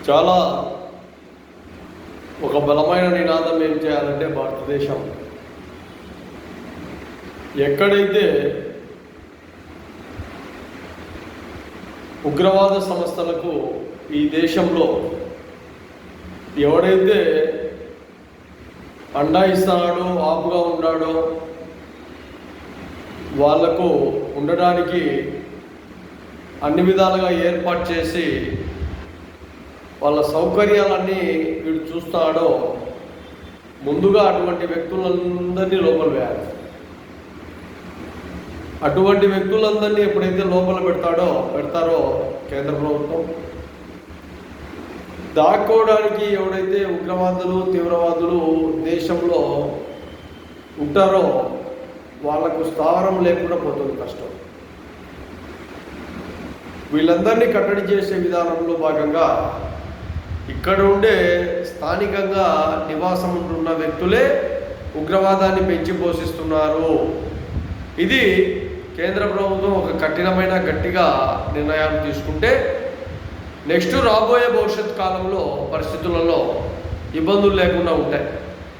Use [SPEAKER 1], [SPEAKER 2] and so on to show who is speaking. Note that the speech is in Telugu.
[SPEAKER 1] చాలా ఒక బలమైన నినాదం ఏం చేయాలంటే భారతదేశం ఎక్కడైతే ఉగ్రవాద సంస్థలకు ఈ దేశంలో ఎవడైతే అండా ఇస్తాడో ఆపుగా ఉన్నాడో వాళ్లకు ఉండడానికి అన్ని విధాలుగా ఏర్పాటు చేసి వాళ్ళ సౌకర్యాలన్నీ వీడు చూస్తాడో ముందుగా అటువంటి వ్యక్తులందరినీ లోపల వేయాలి. అటువంటి వ్యక్తులందరినీ ఎప్పుడైతే లోపల పెడతారో కేంద్ర ప్రభుత్వం దాక్కోవడానికి ఎవడైతే ఉగ్రవాదులు తీవ్రవాదులు దేశంలో ఉంటారో వాళ్లకు స్థావరం లేకుండా పోతుంది కష్టం. వీళ్ళందరినీ కట్టడి చేసే విధానంలో భాగంగా ఇక్కడ ఉండే స్థానికంగా నివాసం ఉంటున్న వ్యక్తులే ఉగ్రవాదాన్ని పెంచి పోషిస్తున్నారు. ఇది కేంద్ర ప్రభుత్వం ఒక కఠినమైన గట్టిగా నిర్ణయాలు తీసుకుంటే నెక్స్ట్ రాబోయే భవిష్యత్ కాలంలో పరిస్థితులలో ఇబ్బందులు లేకుండా ఉంటాయి.